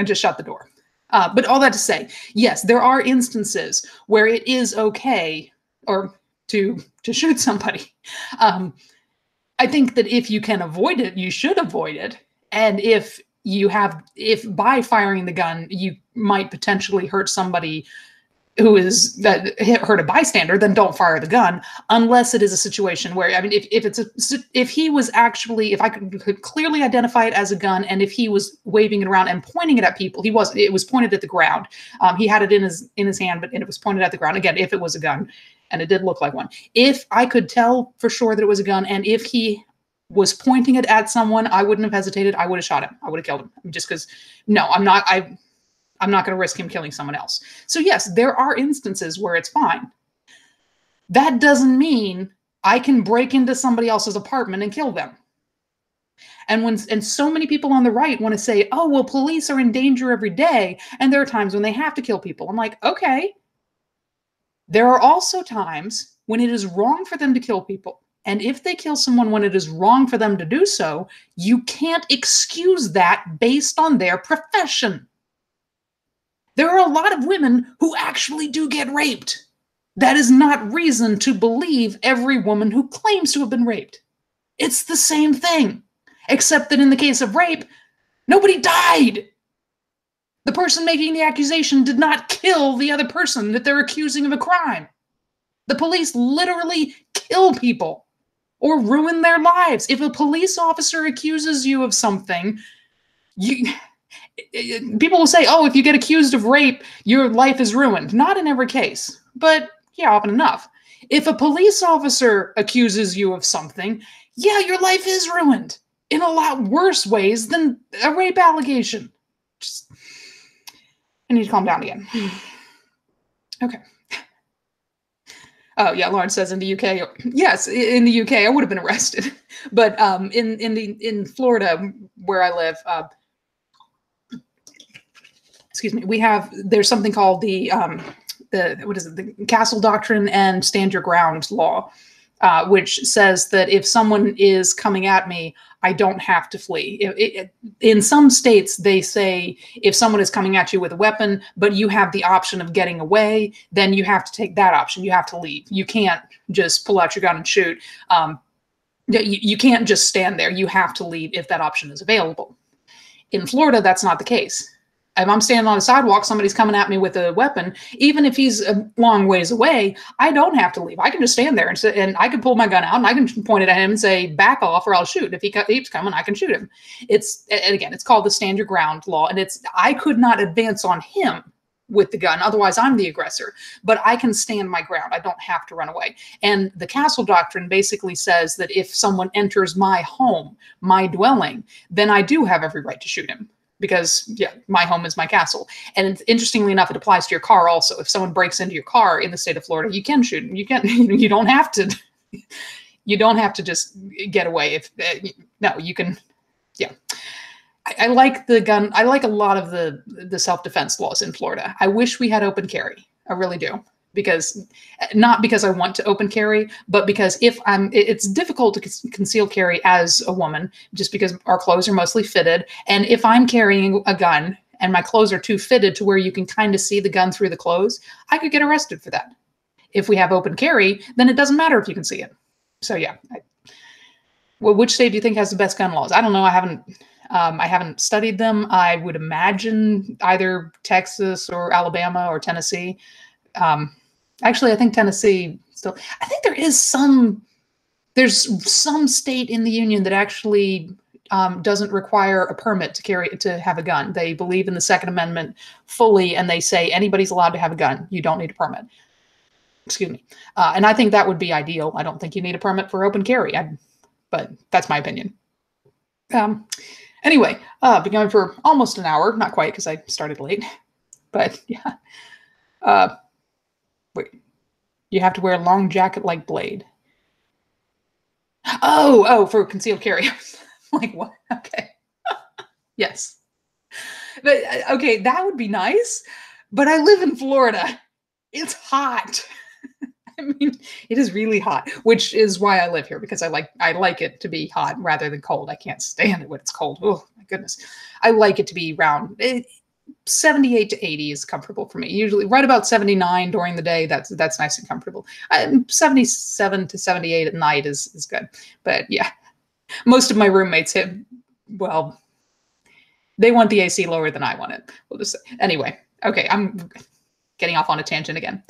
A: just shut the door. But all that to say, yes, there are instances where it is okay, or to shoot somebody. I think that if you can avoid it, you should avoid it. And if by firing the gun, you might potentially hurt somebody hurt a bystander, then don't fire the gun, unless it is a situation where, I mean, if I could clearly identify it as a gun, and if he was waving it around and pointing it at people, it was pointed at the ground. He had it in his hand, and it was pointed at the ground. Again, if it was a gun, and it did look like one. If I could tell for sure that it was a gun, and if he was pointing it at someone, I wouldn't have hesitated. I would have shot him. I would have killed him. Just because, no, I'm not going to risk him killing someone else. So yes, there are instances where it's fine. That doesn't mean I can break into somebody else's apartment and kill them. And so many people on the right want to say, oh, well, police are in danger every day, and there are times when they have to kill people. I'm like, okay. There are also times when it is wrong for them to kill people. And if they kill someone when it is wrong for them to do so, you can't excuse that based on their profession. There are a lot of women who actually do get raped. That is not reason to believe every woman who claims to have been raped. It's the same thing, except that in the case of rape, nobody died. The person making the accusation did not kill the other person that they're accusing of a crime. The police literally kill people or ruin their lives. If a police officer accuses you of something, people will say, oh, if you get accused of rape, your life is ruined. Not in every case, but yeah, often enough. If a police officer accuses you of something, yeah, your life is ruined in a lot worse ways than a rape allegation. Just, I need to calm down again. Okay. Oh yeah, Lauren says in the UK. Yes, in the UK I would have been arrested, but in Florida where I live, excuse me, there's something called the Castle Doctrine and Stand Your Ground law, which says that if someone is coming at me, I don't have to flee. In some states, they say if someone is coming at you with a weapon, but you have the option of getting away, then you have to take that option. You have to leave. You can't just pull out your gun and shoot. You can't just stand there. You have to leave if that option is available. In Florida, that's not the case. If I'm standing on a sidewalk, somebody's coming at me with a weapon, even if he's a long ways away, I don't have to leave. I can just stand there and I can pull my gun out and I can point it at him and say, back off or I'll shoot. If he keeps coming, I can shoot him. It's called the Stand Your Ground law. And I could not advance on him with the gun. Otherwise, I'm the aggressor. But I can stand my ground. I don't have to run away. And the Castle Doctrine basically says that if someone enters my home, my dwelling, then I do have every right to shoot him. Because, yeah, my home is my castle. And interestingly enough, it applies to your car also. If someone breaks into your car in the state of Florida, you can shoot them. You don't have to, you don't have to just get away. No, you can, yeah. I like the gun. I like a lot of the self-defense laws in Florida. I wish we had open carry. I really do. Not because I want to open carry, but because it's difficult to conceal carry as a woman, just because our clothes are mostly fitted. And if I'm carrying a gun and my clothes are too fitted to where you can kind of see the gun through the clothes, I could get arrested for that. If we have open carry, then it doesn't matter if you can see it. So yeah. Well, which state do you think has the best gun laws? I don't know. I haven't studied them. I would imagine either Texas or Alabama or Tennessee. Actually, I think Tennessee still, I think there's some state in the union that actually doesn't require a permit to have a gun. They believe in the Second Amendment fully, and they say anybody's allowed to have a gun. You don't need a permit. Excuse me. And I think that would be ideal. I don't think you need a permit for open carry, but that's my opinion. Anyway, been going for almost an hour. Not quite, because I started late. But yeah. Wait, you have to wear a long jacket like Blade. Oh, for concealed carry. Like what? Okay. Yes. But okay, that would be nice. But I live in Florida. It's hot. I mean, it is really hot, which is why I live here, because I like it to be hot rather than cold. I can't stand it when it's cold. Oh my goodness. I like it to be around 78 to 80 is comfortable for me. Usually right about 79 during the day, that's nice and comfortable. 77 to 78 at night is good. But yeah, most of my roommates well, they want the AC lower than I want it. We'll just say. Anyway, okay, I'm getting off on a tangent again.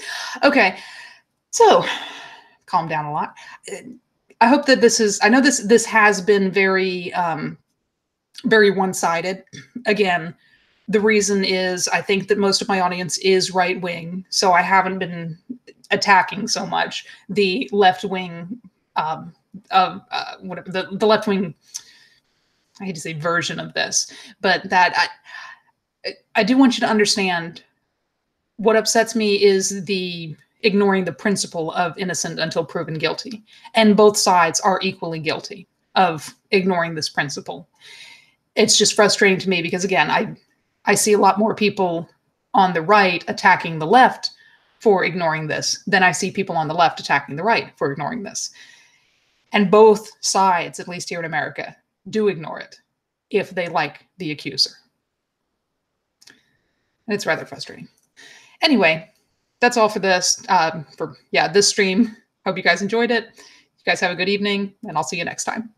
A: Okay, so calm down a lot. I hope that I know this has been very, very one-sided. Again, the reason is I think that most of my audience is right-wing, so I haven't been attacking so much the left-wing the left-wing, I hate to say version of this, but that I do want you to understand what upsets me is the ignoring the principle of innocent until proven guilty. And both sides are equally guilty of ignoring this principle. It's just frustrating to me because, again, I see a lot more people on the right attacking the left for ignoring this than I see people on the left attacking the right for ignoring this. And both sides, at least here in America, do ignore it if they like the accuser. And it's rather frustrating. Anyway, that's all for this this stream. Hope you guys enjoyed it. You guys have a good evening, and I'll see you next time.